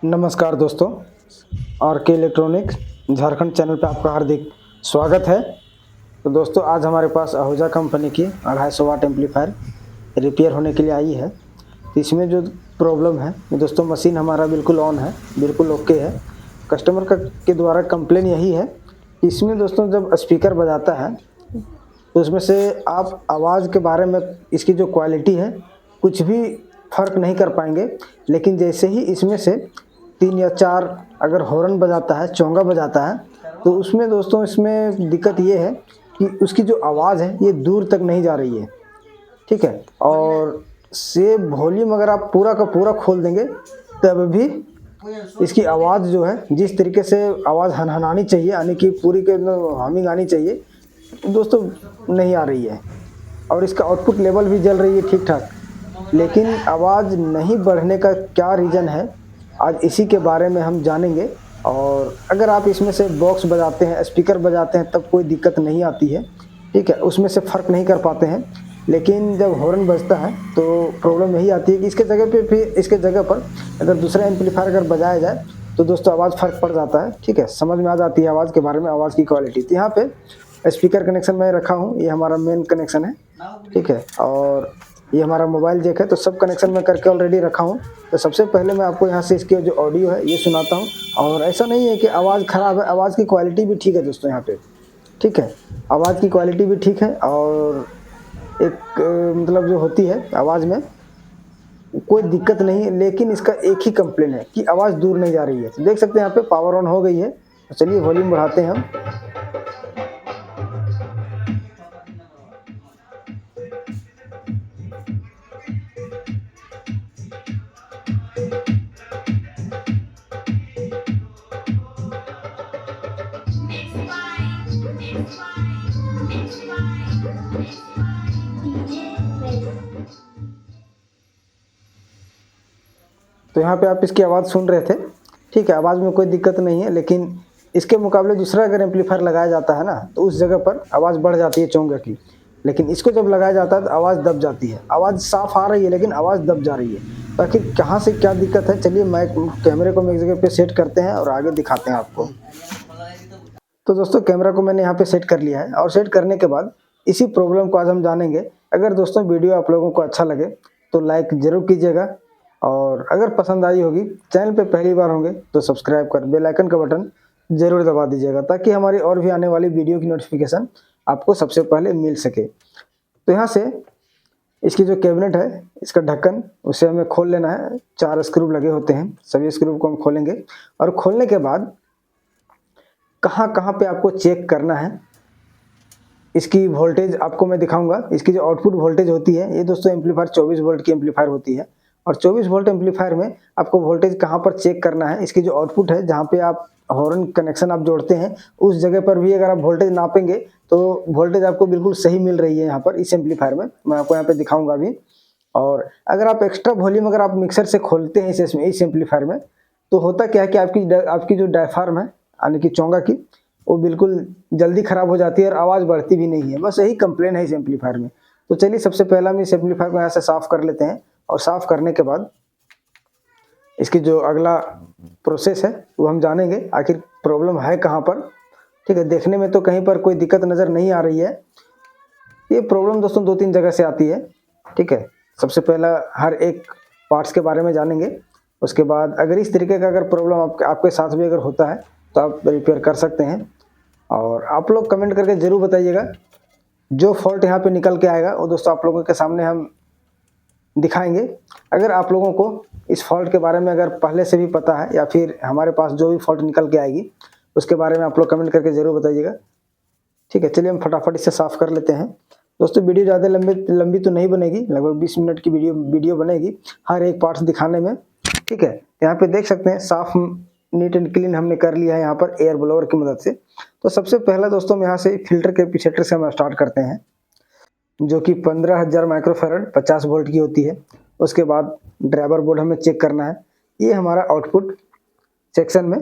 नमस्कार दोस्तों, आर के इलेक्ट्रॉनिक्स झारखंड चैनल पे आपका हार्दिक स्वागत है। तो दोस्तों, आज हमारे पास आहूजा कंपनी की 250 वाट एम्पलीफायर रिपेयर होने के लिए आई है। तो इसमें जो प्रॉब्लम है दोस्तों, मशीन हमारा बिल्कुल ऑन है, बिल्कुल ओके है। कस्टमर का के द्वारा कंप्लेन यही है कि इसमें दोस्तों जब स्पीकर बजाता है तो उसमें से आप आवाज़ के बारे में, इसकी जो क्वालिटी है कुछ भी फ़र्क नहीं कर पाएंगे। लेकिन जैसे ही इसमें से 3 या 4 अगर हॉर्न बजाता है, चोंगा बजाता है, तो उसमें दोस्तों इसमें दिक्कत ये है कि उसकी जो आवाज़ है ये दूर तक नहीं जा रही है। ठीक है, और से वॉल्यूम अगर आप पूरा का पूरा खोल देंगे तब भी इसकी आवाज़ जो है, जिस तरीके से आवाज़ हनहनानी चाहिए, यानी कि पूरी के हमिंग आनी चाहिए, दोस्तों नहीं आ रही है। और इसका आउटपुट लेवल भी जल रही है ठीक ठाक, लेकिन आवाज़ नहीं बढ़ने का क्या रीज़न है, आज इसी के बारे में हम जानेंगे। और अगर आप इसमें से बॉक्स बजाते हैं, स्पीकर बजाते हैं, तब कोई दिक्कत नहीं आती है। ठीक है, उसमें से फ़र्क नहीं कर पाते हैं। लेकिन जब हॉर्न बजता है तो प्रॉब्लम यही आती है कि इसके जगह पे, फिर इसके जगह पर अगर दूसरा एम्पलीफायर अगर बजाया जाए तो दोस्तों आवाज़ फ़र्क पड़ जाता है। ठीक है, समझ में आ जाती है आवाज़ के बारे में, आवाज़ की क्वालिटी। तो यहाँ पे स्पीकर कनेक्शन मैं रखा हूँ, ये हमारा मेन कनेक्शन है। ठीक है, और ये हमारा मोबाइल जैक है। तो सब कनेक्शन मैं करके ऑलरेडी रखा हूँ। तो सबसे पहले मैं आपको यहाँ से इसके जो ऑडियो है ये सुनाता हूँ। और ऐसा नहीं है कि आवाज़ ख़राब है, आवाज़ की क्वालिटी भी ठीक है दोस्तों यहाँ पे। ठीक है, आवाज़ की क्वालिटी भी ठीक है। और एक मतलब जो होती है आवाज़ में कोई दिक्कत नहीं है। लेकिन इसका एक ही कंप्लेन है कि आवाज़ दूर नहीं जा रही है। तो देख सकते हैं यहाँ पे पावर ऑन हो गई है। तो चलिए वॉल्यूम बढ़ाते हैं हम। तो यहाँ पे आप इसकी आवाज़ सुन रहे थे। ठीक है, आवाज़ में कोई दिक्कत नहीं है। लेकिन इसके मुकाबले दूसरा अगर एम्पलीफायर लगाया जाता है ना, तो उस जगह पर आवाज़ बढ़ जाती है चोंगे की। लेकिन इसको जब लगाया जाता है तो आवाज़ दब जाती है। आवाज़ साफ आ रही है लेकिन आवाज़ दब जा रही है। तो आखिर कहाँ से क्या दिक्कत है, चलिए मैं कैमरे को एक जगह पे सेट करते हैं और आगे दिखाते हैं आपको। तो दोस्तों, कैमरा को मैंने यहाँ पे सेट कर लिया है। और सेट करने के बाद इसी प्रॉब्लम को आज हम जानेंगे। अगर दोस्तों वीडियो आप लोगों को अच्छा लगे तो लाइक ज़रूर कीजिएगा। और अगर पसंद आई होगी, चैनल पे पहली बार होंगे तो सब्सक्राइब कर बेल आइकन का बटन ज़रूर दबा दीजिएगा, ताकि हमारी और भी आने वाली वीडियो की नोटिफिकेशन आपको सबसे पहले मिल सके। तो यहाँ से इसकी जो कैबिनेट है, इसका ढक्कन, उसे हमें खोल लेना है। 4 स्क्रू लगे होते हैं, सभी स्क्रू को हम खोलेंगे। और खोलने के बाद कहाँ कहाँ पे आपको चेक करना है, इसकी वोल्टेज आपको मैं दिखाऊंगा। इसकी जो आउटपुट वोल्टेज होती है, ये दोस्तों एम्पलीफायर 24 वोल्ट की एम्पलीफायर होती है। और 24 वोल्ट एम्पलीफायर में आपको वोल्टेज कहाँ पर चेक करना है, इसकी जो आउटपुट है, जहाँ पे आप हॉर्न कनेक्शन आप जोड़ते हैं, उस जगह पर भी अगर आप वोल्टेज नापेंगे तो वोल्टेज आपको बिल्कुल सही मिल रही है। यहाँ पर इस एम्पलीफायर में मैं आपको यहाँ पे दिखाऊंगा अभी। और अगर आप एक्स्ट्रा वॉल्यूम अगर आप मिक्सर से खोलते हैं इस एम्पलीफायर में, तो होता क्या है कि आपकी जो डायफ्राम है, यानी कि चोंगा की, वो बिल्कुल जल्दी ख़राब हो जाती है और आवाज़ बढ़ती भी नहीं है। बस यही कंप्लेन है इस एम्पलीफायर में। तो चलिए सबसे पहला हम इस एम्पलीफायर को यहाँ से साफ़ कर लेते हैं। और साफ़ करने के बाद इसकी जो अगला प्रोसेस है वो हम जानेंगे, आखिर प्रॉब्लम है कहाँ पर। ठीक है, देखने में तो कहीं पर कोई दिक्कत नज़र नहीं आ रही है। ये प्रॉब्लम दोस्तों 2-3 जगह से आती है। ठीक है, सबसे पहला हर एक पार्ट्स के बारे में जानेंगे। उसके बाद अगर इस तरीके का अगर प्रॉब्लम आपके साथ भी अगर होता है तो आप रिपेयर कर सकते हैं। और आप लोग कमेंट करके ज़रूर बताइएगा। जो फॉल्ट यहाँ पे निकल के आएगा वो दोस्तों आप लोगों के सामने हम दिखाएंगे। अगर आप लोगों को इस फॉल्ट के बारे में अगर पहले से भी पता है, या फिर हमारे पास जो भी फॉल्ट निकल के आएगी उसके बारे में आप लोग कमेंट करके ज़रूर बताइएगा। ठीक है, चलिए हम फटाफट इसे साफ़ कर लेते हैं। दोस्तों, वीडियो ज़्यादा लंबी तो नहीं बनेगी, लगभग 20 मिनट की वीडियो बनेगी हर एक पार्ट्स दिखाने में। ठीक है, यहाँ पे देख सकते हैं साफ़ नीट एंड क्लीन हमने कर लिया है यहाँ पर एयर ब्लोअर की मदद से। तो सबसे पहला दोस्तों हम यहाँ से फिल्टर कैपेसिटर से हम स्टार्ट करते हैं, जो कि 15,000 माइक्रोफैरड 50 वोल्ट की होती है। उसके बाद ड्राइवर बोर्ड हमें चेक करना है। ये हमारा आउटपुट सेक्शन में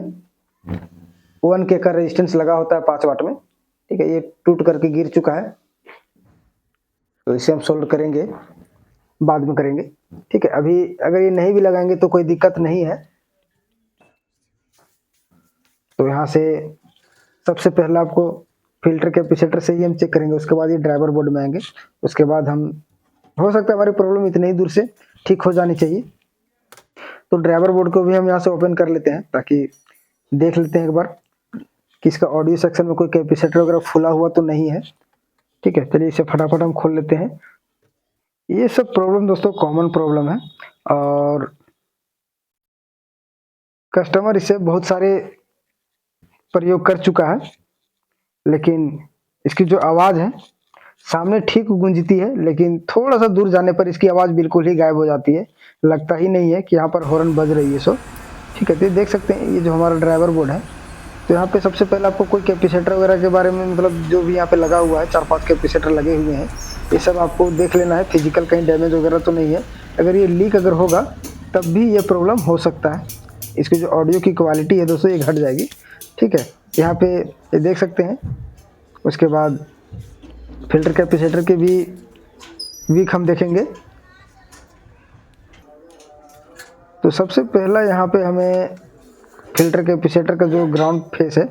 1K का रेजिस्टेंस लगा होता है 5 वाट में। ठीक है, ये टूट करके गिर चुका है, तो इसे हम सोल्ड करेंगे, बाद में करेंगे। ठीक है, अभी अगर ये नहीं भी लगाएंगे तो कोई दिक्कत नहीं है। तो यहाँ से सबसे पहला आपको फिल्टर कैपेसिटर से ही हम चेक करेंगे, उसके बाद ये ड्राइवर बोर्ड में आएंगे। उसके बाद हम, हो सकता है हमारी प्रॉब्लम इतनी ही दूर से ठीक हो जानी चाहिए। तो ड्राइवर बोर्ड को भी हम यहाँ से ओपन कर लेते हैं ताकि देख लेते हैं एक बार कि इसका ऑडियो सेक्शन में कोई कैपेसिटर वगैरह खुला हुआ तो नहीं है। ठीक है, चलिए इसे फटाफट हम खोल लेते हैं। ये सब प्रॉब्लम दोस्तों कॉमन प्रॉब्लम है और कस्टमर इसे बहुत सारे प्रयोग कर चुका है, लेकिन इसकी जो आवाज़ है सामने ठीक गूंजती है, लेकिन थोड़ा सा दूर जाने पर इसकी आवाज़ बिल्कुल ही गायब हो जाती है। लगता ही नहीं है कि यहाँ पर हॉर्न बज रही है। सो ठीक है, तो देख सकते हैं ये जो हमारा ड्राइवर बोर्ड है, तो यहाँ पे सबसे पहले आपको कोई कैपेसिटर वगैरह के बारे में, मतलब जो भी यहाँ पे लगा हुआ है 4-5 कैपेसिटर लगे हुए हैं, ये सब आपको देख लेना है। फिजिकल कहीं डैमेज वगैरह तो नहीं है। अगर ये लीक अगर होगा तब भी ये प्रॉब्लम हो सकता है। इसकी जो ऑडियो की क्वालिटी है दोस्तों ये घट जाएगी। ठीक है, यहाँ पे ये देख सकते हैं। उसके बाद फिल्टर कैपेसिटर के भी वीक हम देखेंगे। तो सबसे पहला यहाँ पे हमें फिल्टर कैपेसिटर का जो ग्राउंड फेस है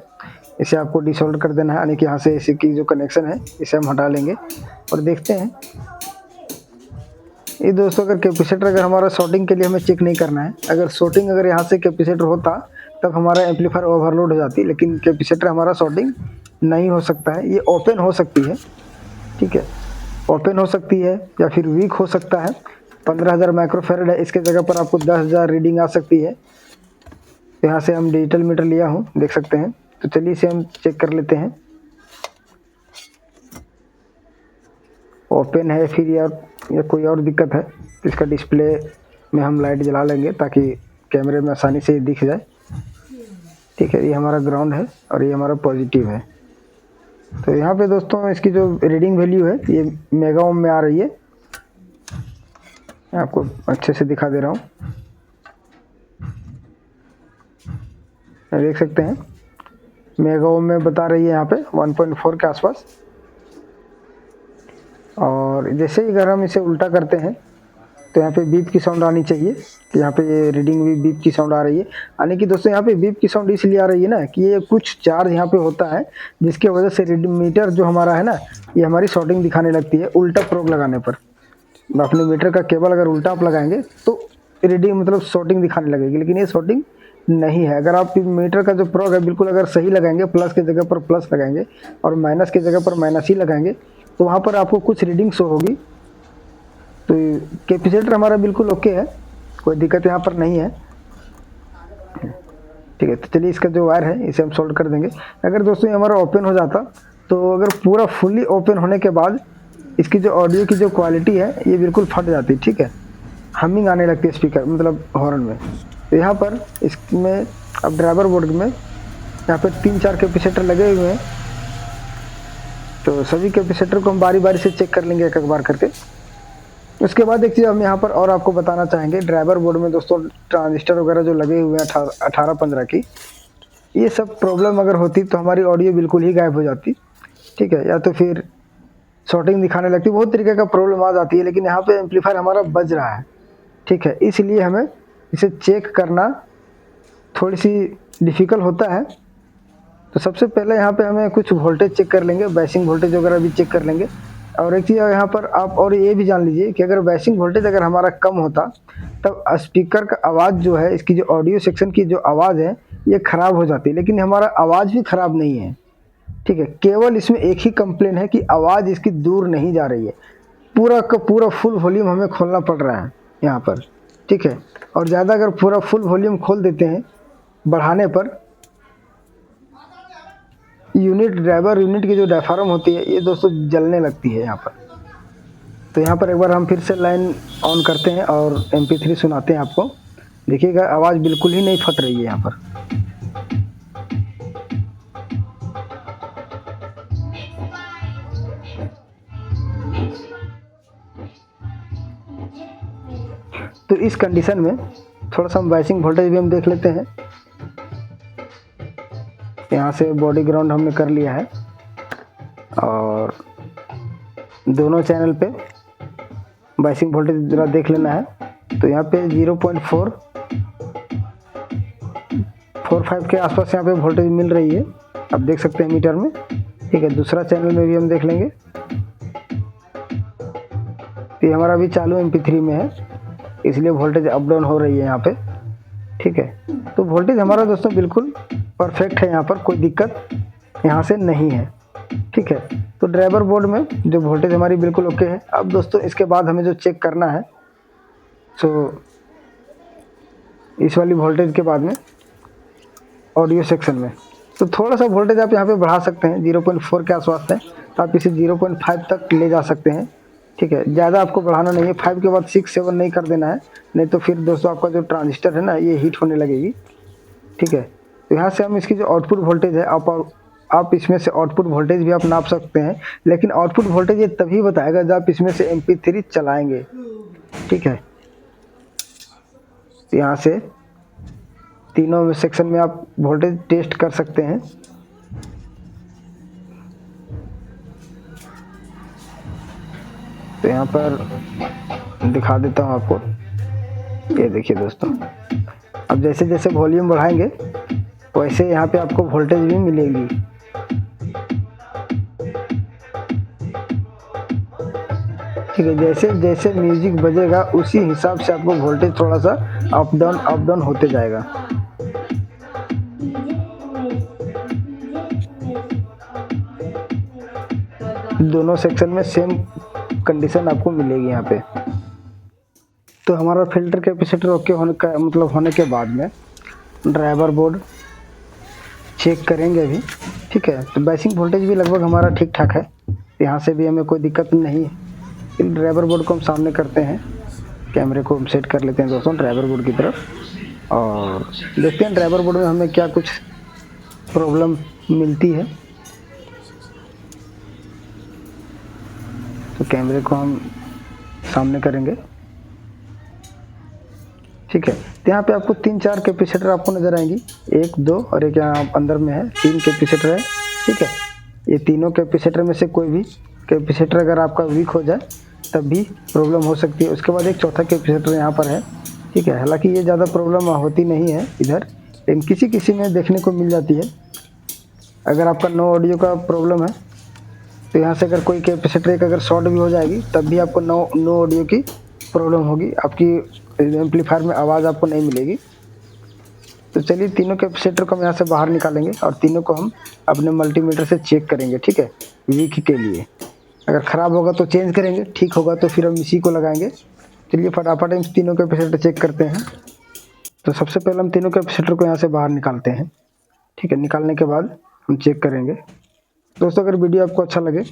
इसे आपको डिसोल्डर कर देना है, यानी कि यहाँ से इसी की जो कनेक्शन है इसे हम हटा लेंगे और देखते हैं। ये दोस्तों अगर कैपेसिटर अगर हमारा शॉर्टिंग के लिए हमें चेक नहीं करना है, अगर शॉर्टिंग अगर यहाँ से कैपेसिटर होता तब हमारा एम्पलीफायर ओवरलोड हो जाती, लेकिन कैपेसिटर हमारा शॉर्टिंग नहीं हो सकता है। ये ओपन हो सकती है। ठीक है, ओपन हो सकती है या फिर वीक हो सकता है। 15,000 माइक्रोफैरड है, इसके जगह पर आपको 10,000 रीडिंग आ सकती है। यहाँ से हम डिजिटल मीटर लिया हूँ, देख सकते हैं। तो चलिए इसे हम चेक कर लेते हैं। ओपन है फिर या कोई और दिक्कत है, इसका डिस्प्ले में हम लाइट जला लेंगे ताकि कैमरे में आसानी से दिख जाए। ठीक है, ये हमारा ग्राउंड है और ये हमारा पॉजिटिव है। तो यहाँ पे दोस्तों इसकी जो रीडिंग वैल्यू है ये मेगा ओम में आ रही है। मैं आपको अच्छे से दिखा दे रहा हूँ, देख सकते हैं मेगा ओम में बता रही है यहाँ पे 1.4 के आसपास। और जैसे ही अगर हम इसे उल्टा करते हैं तो यहाँ पे बीप की साउंड आनी चाहिए। कि यहाँ पे ये रीडिंग भी बीप की साउंड आ रही है, यानी कि दोस्तों यहाँ पे बीप की साउंड इसलिए आ रही है ना कि ये कुछ चार्ज यहाँ पे होता है जिसकी वजह से रीडिंग मीटर जो हमारा है ना ये हमारी शॉर्टिंग दिखाने लगती है उल्टा प्रोब लगाने पर। अपने मीटर का केबल अगर उल्टा आप लगाएंगे तो रीडिंग मतलब शॉर्टिंग दिखाने लगेगी, लेकिन ये शॉर्टिंग नहीं है। अगर आप मीटर का जो प्रोब है बिल्कुल अगर सही लगाएंगे, प्लस की जगह पर प्लस लगाएंगे और माइनस की जगह पर माइनस ही लगाएंगे तो वहाँ पर आपको कुछ रीडिंग शो होगी। तो कैपेसिटर हमारा बिल्कुल ओके है, कोई दिक्कत यहाँ पर नहीं है। ठीक है, तो चलिए इसका जो वायर है इसे हम सोल्ड कर देंगे। अगर दोस्तों ये हमारा ओपन हो जाता तो अगर पूरा फुल्ली ओपन होने के बाद इसकी जो ऑडियो की जो क्वालिटी है ये बिल्कुल फट जाती। ठीक है, हमिंग आने लगती है स्पीकर मतलब हॉर्न में। तो यहाँ पर इसमें अब ड्राइवर बोर्ड में यहाँ पर 3-4 कैपेसिटर लगे हुए हैं, तो सभी कैपेसिटर को हम बारी बारी से चेक कर लेंगे एक एक बार करके। उसके बाद एक चीज़ हम यहाँ पर और आपको बताना चाहेंगे, ड्राइवर बोर्ड में दोस्तों ट्रांजिस्टर वगैरह जो लगे हुए हैं 18-15 की, ये सब प्रॉब्लम अगर होती तो हमारी ऑडियो बिल्कुल ही गायब हो जाती। ठीक है, या तो फिर शॉर्टिंग दिखाने लगती, बहुत तरीके का प्रॉब्लम आ जाती है। लेकिन यहाँ पे एम्पलीफायर हमारा बज रहा है। ठीक है, इसलिए हमें इसे चेक करना थोड़ी सी डिफ़िकल्ट होता है। तो सबसे पहले यहाँ पे हमें कुछ वोल्टेज चेक कर लेंगे, बेसिंग वोल्टेज वगैरह भी चेक कर लेंगे। और एक चीज़ यहाँ पर आप और ये भी जान लीजिए कि अगर बेसिंग वोल्टेज अगर हमारा कम होता तब स्पीकर का आवाज़ जो है, इसकी जो ऑडियो सेक्शन की जो आवाज़ है ये ख़राब हो जाती, लेकिन हमारा आवाज़ भी ख़राब नहीं है। ठीक है, केवल इसमें एक ही कंप्लेन है कि आवाज़ इसकी दूर नहीं जा रही है। पूरा का पूरा फुल वॉल्यूम हमें खोलना पड़ रहा है यहाँ पर। ठीक है, और ज़्यादा अगर पूरा फुल वॉल्यूम खोल देते हैं बढ़ाने पर यूनिट ड्राइवर यूनिट की जो डायफ्राम होती है ये दोस्तों जलने लगती है यहाँ पर। तो यहाँ पर एक बार हम फिर से लाइन ऑन करते हैं और MP3 सुनाते हैं आपको। देखिएगा आवाज़ बिल्कुल ही नहीं फट रही है यहाँ पर। तो इस कंडीशन में थोड़ा सा हम बाइसिंग वोल्टेज भी हम देख लेते हैं। यहाँ से बॉडी ग्राउंड हमने कर लिया है और दोनों चैनल पे बाइसिंग वोल्टेज जरा देख लेना है। तो यहाँ पे 0.4 4.5 के आसपास यहाँ पे वोल्टेज मिल रही है, आप देख सकते हैं मीटर में। ठीक है, दूसरा चैनल में भी हम देख लेंगे। ये हमारा भी चालू MP3 में है, इसलिए वोल्टेज अप डाउन हो रही है यहाँ पे। ठीक है, तो वोल्टेज हमारा दोस्तों बिल्कुल परफेक्ट है, यहाँ पर कोई दिक्कत यहाँ से नहीं है। ठीक है, तो ड्राइवर बोर्ड में जो वोल्टेज हमारी बिल्कुल ओके है। अब दोस्तों इसके बाद हमें जो चेक करना है, सो इस वाली वोल्टेज के बाद में ऑडियो सेक्शन में तो थोड़ा सा वोल्टेज आप यहाँ पे बढ़ा सकते हैं। 0.4 के आसपास है, तो आप इसे 0.5 तक ले जा सकते हैं। ठीक है, ज़्यादा आपको बढ़ाना नहीं है, 5 के बाद 6, 7 नहीं कर देना है, नहीं तो फिर दोस्तों आपका जो ट्रांजिस्टर है ना ये हीट होने लगेगी। ठीक है, तो यहाँ से हम इसकी जो आउटपुट वोल्टेज है आप इसमें से आउटपुट वोल्टेज भी आप नाप सकते हैं, लेकिन आउटपुट वोल्टेज ये तभी बताएगा जब आप इसमें से MP3 चलाएंगे। ठीक है, तो यहाँ से तीनों सेक्शन में आप वोल्टेज टेस्ट कर सकते हैं। तो यहाँ पर दिखा देता हूँ आपको, ये देखिए दोस्तों। अब जैसे जैसे वॉल्यूम बढ़ाएंगे वैसे यहाँ पे आपको वोल्टेज भी मिलेगी। ठीक है, जैसे जैसे म्यूजिक बजेगा उसी हिसाब से आपको वोल्टेज थोड़ा सा अप डाउन होते जाएगा। दोनों सेक्शन में सेम कंडीशन आपको मिलेगी यहाँ पे। तो हमारा फिल्टर कैपेसिटर ओके होने के बाद में ड्राइवर बोर्ड चेक करेंगे अभी। ठीक है, तो बेसिक वोल्टेज भी लगभग हमारा ठीक ठाक है, यहाँ से भी हमें कोई दिक्कत नहीं है। फिर ड्राइवर बोर्ड को हम सामने करते हैं, कैमरे को हम सेट कर लेते हैं दोस्तों ड्राइवर बोर्ड की तरफ, और देखते हैं ड्राइवर बोर्ड में हमें क्या कुछ प्रॉब्लम मिलती है। तो कैमरे को हम सामने करेंगे। ठीक है, तो यहाँ पे आपको 3-4 कैपेसिटर आपको नज़र आएंगी, 1, 2 और एक यहाँ अंदर में है 3 कैपेसिटर है। ठीक है, ये तीनों कैपेसिटर में से कोई भी कैपेसिटर अगर आपका वीक हो जाए तब भी प्रॉब्लम हो सकती है। उसके बाद एक चौथा कैपेसिटर यहाँ पर है। ठीक है, हालांकि ये ज़्यादा प्रॉब्लम होती नहीं है इधर, लेकिन किसी किसी में देखने को मिल जाती है। अगर आपका नो ऑडियो का प्रॉब्लम है तो यहाँ से अगर कोई कैपेसिटर एक अगर शॉर्ट भी हो जाएगी तब भी आपको नो ऑडियो की प्रॉब्लम होगी, आपकी एम्पलीफायर में आवाज़ आपको नहीं मिलेगी। तो चलिए तीनों कैपेसिटर को हम यहाँ से बाहर निकालेंगे और तीनों को हम अपने मल्टीमीटर से चेक करेंगे। ठीक है, वीक के लिए अगर ख़राब होगा तो चेंज करेंगे, ठीक होगा तो फिर हम इसी को लगाएंगे। चलिए फटाफट इन तीनों कैपेसिटर चेक करते हैं। तो सबसे पहले हम तीनों कैपेसिटर को यहाँ से बाहर निकालते हैं। ठीक है, निकालने के बाद हम चेक करेंगे। दोस्तों अगर वीडियो आपको अच्छा लगे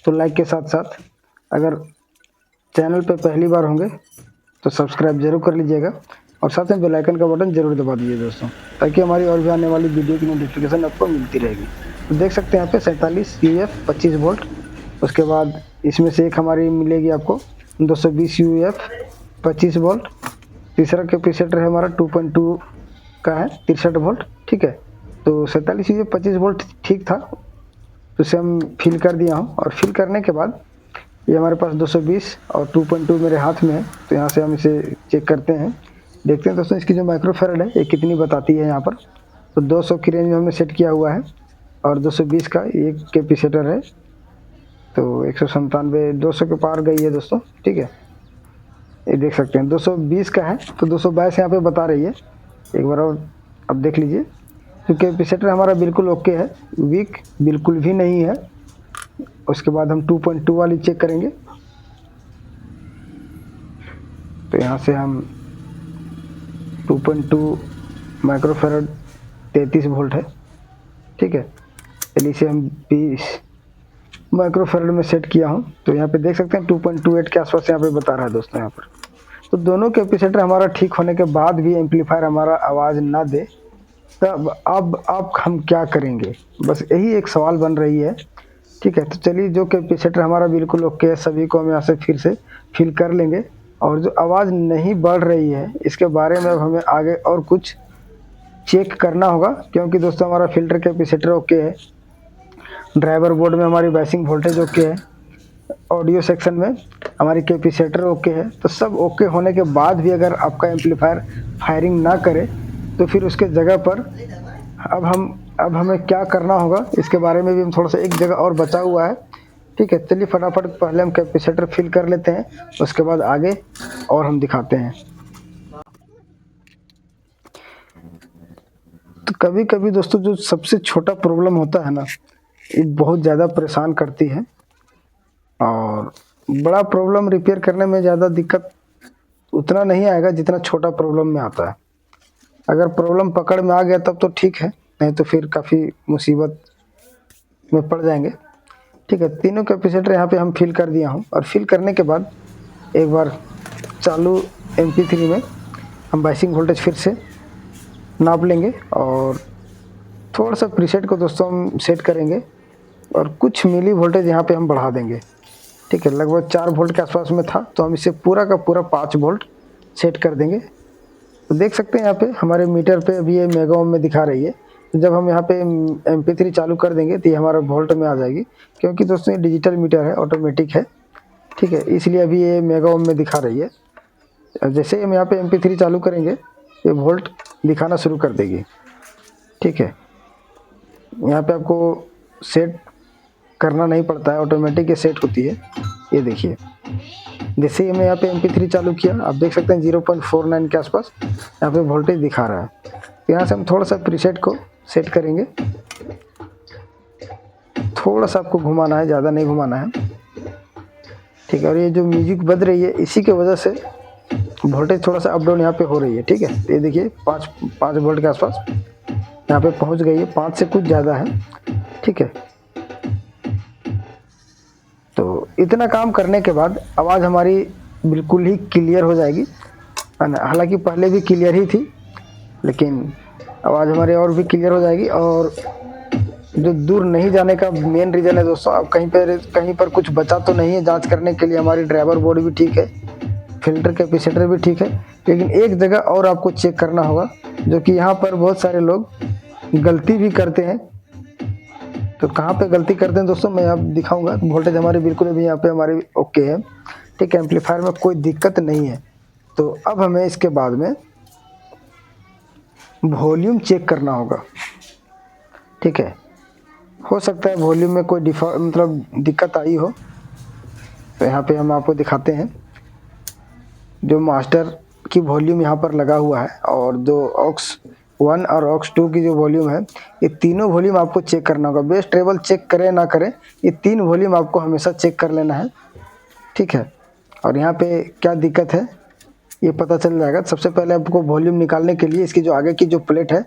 तो लाइक के साथ साथ अगर चैनल पे पहली बार होंगे तो सब्सक्राइब जरूर कर लीजिएगा और साथ में बेल आइकन का बटन जरूर दबा दीजिए दोस्तों, ताकि हमारी और भी आने वाली वीडियो की नोटिफिकेशन आपको मिलती रहेगी। तो देख सकते हैं यहाँ पे 47 UF 25 वोल्ट, उसके बाद इसमें से एक हमारी मिलेगी आपको 220 UF 25 वोल्ट। तीसरा कैपेसिटर है हमारा 2.2 का है 63 वोल्ट। ठीक है, तो 47 UF 25 वोल्ट ठीक था, तो उसे हम फिल कर दिया हूँ। और फिल करने के बाद ये हमारे पास 220 और 2.2 मेरे हाथ में है, तो यहाँ से हम इसे चेक करते हैं। देखते हैं दोस्तों इसकी जो माइक्रोफैरड है ये कितनी बताती है। यहाँ पर तो 200 की रेंज में हमने सेट किया हुआ है और 220 का ये कैपेसिटर है, तो 197 200 के पार गई है दोस्तों। ठीक है, ये देख सकते हैं 220 का है, तो 222 यहाँ पे बता रही है। एक बार और अब देख लीजिए, तो कैपेसिटर हमारा बिल्कुल ओके है, वीक बिल्कुल भी नहीं है। उसके बाद हम 2.2 वाली चेक करेंगे। तो यहाँ से हम 2.2 माइक्रोफैरड 33 वोल्ट है। ठीक है, चलिए इसे हम 20 माइक्रोफैरड में सेट किया हूँ। तो यहाँ पे देख सकते हैं 2.28 के आसपास यहाँ पे बता रहा है दोस्तों यहाँ पर। तो दोनों कैपेसिटर हमारा ठीक होने के बाद भी एम्पलीफायर हमारा आवाज़ ना दे, तब अब हम क्या करेंगे, बस यही एक सवाल बन रही है। ठीक है, तो चलिए जो कैपेसिटर हमारा बिल्कुल ओके है सभी को हम यहाँ से फिर से फिल कर लेंगे, और जो आवाज़ नहीं बढ़ रही है इसके बारे में अब हमें आगे और कुछ चेक करना होगा, क्योंकि दोस्तों हमारा फिल्टर कैपेसिटर ओके है, ड्राइवर बोर्ड में हमारी बेसिक वोल्टेज ओके है, ऑडियो सेक्शन में हमारी कैपेसिटर ओके है। तो सब ओके होने के बाद भी अगर आपका एम्पलीफायर फायरिंग ना करे तो फिर उसके जगह पर अब हमें क्या करना होगा इसके बारे में भी हम थोड़ा सा, एक जगह और बचा हुआ है। ठीक है, चलिए फटाफट पहले हम कैपेसिटर फिल कर लेते हैं, उसके बाद आगे और हम दिखाते हैं। तो कभी कभी दोस्तों जो सबसे छोटा प्रॉब्लम होता है ना, ये बहुत ज़्यादा परेशान करती है, और बड़ा प्रॉब्लम रिपेयर करने में ज़्यादा दिक्कत उतना नहीं आएगा जितना छोटा प्रॉब्लम में आता है। अगर प्रॉब्लम पकड़ में आ गया तब तो ठीक है, नहीं तो फिर काफ़ी मुसीबत में पड़ जाएंगे। ठीक है, तीनों कैपेसिटर यहाँ पे हम फिल कर दिया हूँ, और फिल करने के बाद एक बार चालू MP3 में हम बाइसिंग वोल्टेज फिर से नाप लेंगे, और थोड़ा सा प्रीसेट को दोस्तों हम सेट करेंगे, और कुछ मिली वोल्टेज यहाँ पे हम बढ़ा देंगे। ठीक है, लगभग 4 वोल्ट के आसपास में था, तो हम इसे पूरा का पूरा 5 वोल्ट सेट कर देंगे। तो देख सकते हैं यहाँ पे हमारे मीटर पे अभी ये मेगा ओम में दिखा रही है। तो जब हम यहाँ पे MP3 चालू कर देंगे तो ये हमारा वोल्ट में आ जाएगी, क्योंकि दोस्तों ये डिजिटल मीटर है, ऑटोमेटिक है। ठीक है, इसलिए अभी ये मेगा ओम में दिखा रही है। जैसे ही हम यहाँ पे MP3 चालू करेंगे ये वोल्ट दिखाना शुरू कर देगी। ठीक है, यहाँ पे आपको सेट करना नहीं पड़ता है, ऑटोमेटिक ये सेट होती है। ये देखिए, जैसे ही हमने यहाँ पे MP3 चालू किया, आप देख सकते हैं 0.49 के आसपास यहाँ पे वोल्टेज दिखा रहा है। तो यहाँ से हम थोड़ा सा प्रीसेट को सेट करेंगे, थोड़ा सा आपको घुमाना है, ज़्यादा नहीं घुमाना है। ठीक है, और ये जो म्यूजिक बज रही है इसी के वजह से वोल्टेज थोड़ा सा अप डाउन यहाँ पे हो रही है। ठीक है, ये देखिए 5 वोल्ट के आसपास यहाँ पे पहुँच गई है, 5 से कुछ ज़्यादा है। ठीक है, तो इतना काम करने के बाद आवाज़ हमारी बिल्कुल ही क्लियर हो जाएगी, है ना। हालांकि पहले भी क्लियर ही थी, लेकिन आवाज़ हमारी और भी क्लियर हो जाएगी। और जो दूर नहीं जाने का मेन रीज़न है दोस्तों, अब कहीं पर कुछ बचा तो नहीं है जांच करने के लिए। हमारी ड्राइवर बोर्ड भी ठीक है, फिल्टर कैपेसिटर भी ठीक है, लेकिन एक जगह और आपको चेक करना होगा, जो कि यहाँ पर बहुत सारे लोग गलती भी करते हैं। तो कहाँ पे गलती करते हैं दोस्तों, मैं आप दिखाऊंगा। वोल्टेज हमारी बिल्कुल अभी यहाँ पे हमारी ओके है। ठीक है, एम्पलीफायर में कोई दिक्कत नहीं है। तो अब हमें इसके बाद में वॉल्यूम चेक करना होगा। ठीक है, हो सकता है वॉल्यूम में कोई मतलब दिक्कत आई हो, तो यहाँ पे हम आपको दिखाते हैं। जो मास्टर की वॉल्यूम यहाँ पर लगा हुआ है, और जो ऑक्स 1 और ऑक्स 2 की जो वॉल्यूम है, ये तीनों वॉल्यूम आपको चेक करना होगा। बेस ट्रेबल चेक करें ना करें, ये 3 वॉल्यूम आपको हमेशा चेक कर लेना है। ठीक है, और यहाँ पे क्या दिक्कत है ये पता चल जाएगा। सबसे पहले आपको वॉल्यूम निकालने के लिए इसकी जो आगे की जो प्लेट है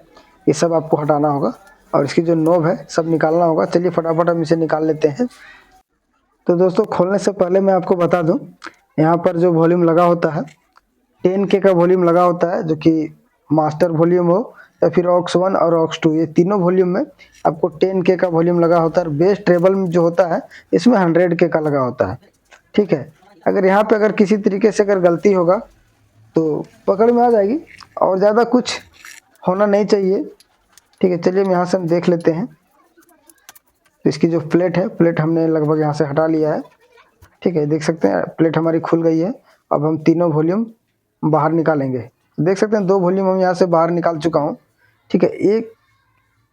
ये सब आपको हटाना होगा, और इसकी जो नोब है सब निकालना होगा। चलिए फटाफट हम इसे निकाल लेते हैं। तो दोस्तों, खोलने से पहले मैं आपको बता दूँ, यहाँ पर जो वॉल्यूम लगा होता है 10K का वॉल्यूम लगा होता है, जो कि मास्टर वॉल्यूम हो या फिर ऑक्स 1 और ऑक्स 2, ये तीनों वॉल्यूम में आपको 10K का वॉल्यूम लगा होता है। और बेस ट्रेबल में जो होता है इसमें 100K का लगा होता है। ठीक है, अगर यहाँ पे अगर किसी तरीके से अगर गलती होगा तो पकड़ में आ जाएगी, और ज़्यादा कुछ होना नहीं चाहिए। ठीक है, चलिए हम यहाँ से हम देख लेते हैं। तो इसकी जो प्लेट है, प्लेट हमने लगभग यहाँ से हटा लिया है। ठीक है, देख सकते हैं प्लेट हमारी खुल गई है। अब हम तीनों वॉल्यूम बाहर निकालेंगे। देख सकते हैं 2 वॉल्यूम हम यहाँ से बाहर निकाल चुका हूँ। ठीक है, एक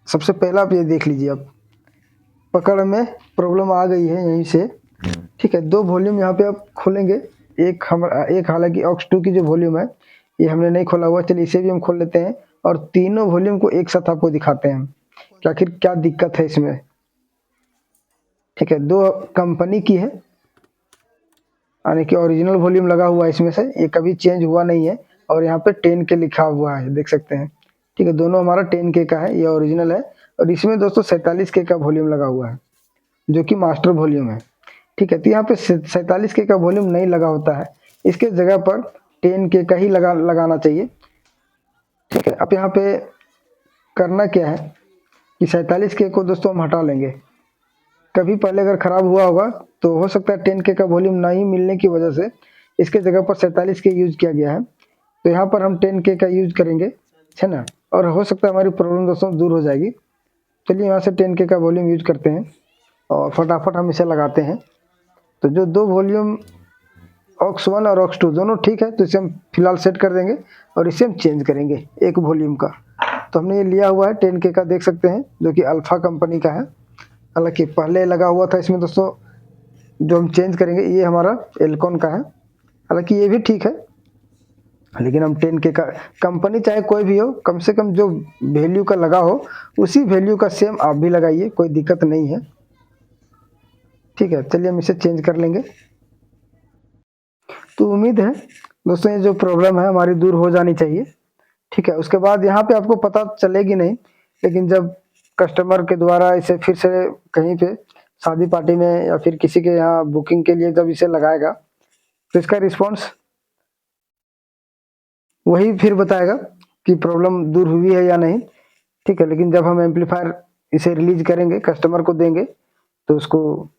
सबसे पहला आप ये देख लीजिए, अब पकड़ में प्रॉब्लम आ गई है यहीं से। ठीक है, 2 वॉल्यूम यहाँ पे आप खोलेंगे। एक हालांकि ऑक्स 2 की जो वॉल्यूम है ये हमने नहीं खोला हुआ, चलिए इसे भी हम खोल लेते हैं, और तीनों वॉल्यूम को एक साथ आपको दिखाते हैं कि आखिर क्या दिक्कत है इसमें। ठीक है, 2 कंपनी की है, यानी कि ओरिजिनल वॉल्यूम लगा हुआ है इसमें से, ये कभी चेंज हुआ नहीं है, और यहाँ पे 10K लिखा हुआ है, देख सकते हैं। ठीक है, दोनों हमारा 10K का है, ये ओरिजिनल है, और इसमें दोस्तों 47K का वॉल्यूम लगा हुआ है, जो कि मास्टर वॉल्यूम है। ठीक है, तो यहाँ पे 47K का वॉल्यूम नहीं लगा होता है, इसके जगह पर 10K का ही लगाना चाहिए। ठीक है, अब यहाँ पे करना क्या है कि 47K को दोस्तों हम हटा लेंगे। कभी पहले अगर ख़राब हुआ होगा तो हो सकता है 10K का वॉल्यूम नहीं मिलने की वजह से इसके जगह पर 47K यूज़ किया गया है। तो यहाँ पर हम 10K का यूज़ करेंगे, है ना, और हो सकता है हमारी प्रॉब्लम दोस्तों दूर हो जाएगी। चलिए यहाँ से 10K का वॉल्यूम यूज करते हैं, और फटाफट हम इसे लगाते हैं। तो जो 2 वॉल्यूम ऑक्स 1 और ऑक्स 2 दोनों ठीक है, तो इसे हम फिलहाल सेट कर देंगे, और इसे हम चेंज करेंगे एक वॉल्यूम का। तो हमने ये लिया हुआ है 10K का, देख सकते हैं, जो कि अल्फा कंपनी का है। हालांकि पहले लगा हुआ था इसमें दोस्तों, जो हम चेंज करेंगे ये हमारा एल्कॉन का है। हालांकि ये भी ठीक है, लेकिन हम 10K का, कंपनी चाहे कोई भी हो, कम से कम जो वैल्यू का लगा हो उसी वैल्यू का सेम आप भी लगाइए, कोई दिक्कत नहीं है। ठीक है, चलिए हम इसे चेंज कर लेंगे। तो उम्मीद है दोस्तों ये जो प्रॉब्लम है हमारी दूर हो जानी चाहिए। ठीक है, उसके बाद यहाँ पे आपको पता चलेगी नहीं, लेकिन जब कस्टमर के द्वारा इसे फिर से कहीं पे शादी पार्टी में या फिर किसी के यहाँ बुकिंग के लिए जब इसे लगाएगा तो इसका रिस्पॉन्स वही फिर बताएगा कि प्रॉब्लम दूर हुई है या नहीं। ठीक है, लेकिन जब हम एम्पलीफायर इसे रिलीज करेंगे, कस्टमर को देंगे, तो उसको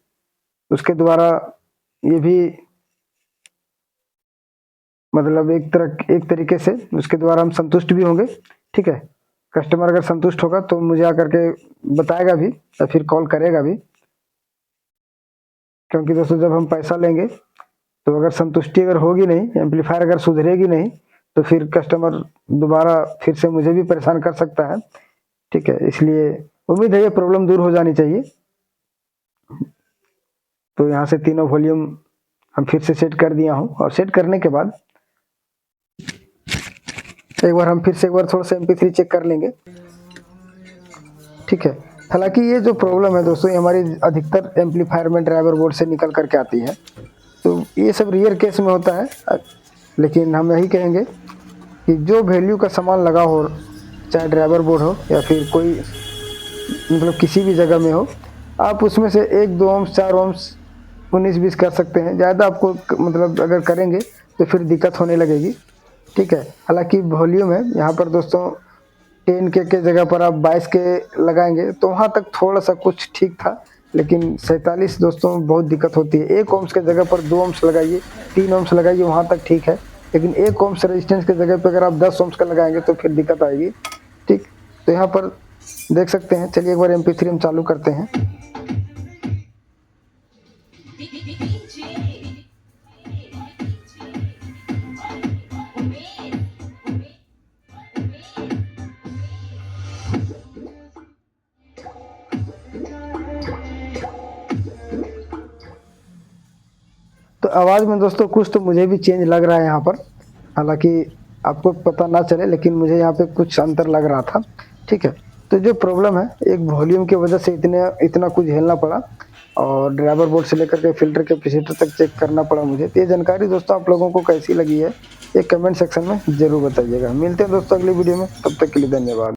उसके द्वारा ये भी मतलब एक तरीके से उसके द्वारा हम संतुष्ट भी होंगे। ठीक है, कस्टमर अगर संतुष्ट होगा तो मुझे आकर के बताएगा भी या फिर कॉल करेगा भी, क्योंकि दोस्तों जब हम पैसा लेंगे तो अगर संतुष्टि अगर होगी नहीं, एम्पलीफायर अगर सुधरेगी नहीं, तो फिर कस्टमर दोबारा फिर से मुझे भी परेशान कर सकता है। ठीक है, इसलिए उम्मीद है ये प्रॉब्लम दूर हो जानी चाहिए। तो यहाँ से तीनों वॉल्यूम हम फिर से सेट कर दिया हूँ, और सेट करने के बाद एक बार हम फिर से एक बार थोड़ा सा MP3 चेक कर लेंगे। ठीक है, हालांकि ये जो प्रॉब्लम है दोस्तों, ये हमारी अधिकतर एम्पलीफायर में ड्राइवर बोर्ड से निकल करके आती है, तो ये सब रेयर केस में होता है। लेकिन हम यही कहेंगे कि जो वैल्यू का सामान लगा हो, चाहे ड्राइवर बोर्ड हो या फिर कोई मतलब किसी भी जगह में हो, आप उसमें से 1-2 ओम्स 4 ओम्स 19-20 कर सकते हैं। ज़्यादा आपको मतलब अगर करेंगे तो फिर दिक्कत होने लगेगी। ठीक है, हालांकि वॉल्यूम है यहाँ पर दोस्तों 10K के जगह पर आप 22K लगाएंगे तो वहाँ तक थोड़ा सा कुछ ठीक था, लेकिन 47 दोस्तों बहुत दिक्कत होती है। 1 ओम्स के जगह पर 2 ओम्स लगाइए, 3 ओम्स लगाइए, वहाँ तक ठीक है, लेकिन 1 ओम्स रेजिस्टेंस के जगह पर अगर आप 10 ओम्स का लगाएंगे तो फिर दिक्कत आएगी। ठीक, तो यहाँ पर देख सकते हैं। चलिए एक बार MP3 हम चालू करते हैं। तो आवाज़ में दोस्तों कुछ तो मुझे भी चेंज लग रहा है यहाँ पर, हालांकि आपको पता ना चले, लेकिन मुझे यहाँ पे कुछ अंतर लग रहा था। ठीक है, तो जो प्रॉब्लम है एक वॉल्यूम की वजह से इतना कुछ झेलना पड़ा, और ड्राइवर बोर्ड से लेकर के फिल्टर कैपेसिटर तक चेक करना पड़ा मुझे। तो ये जानकारी दोस्तों आप लोगों को कैसी लगी है ये कमेंट सेक्शन में ज़रूर बताइएगा। मिलते हैं दोस्तों अगली वीडियो में, तब तक के लिए धन्यवाद।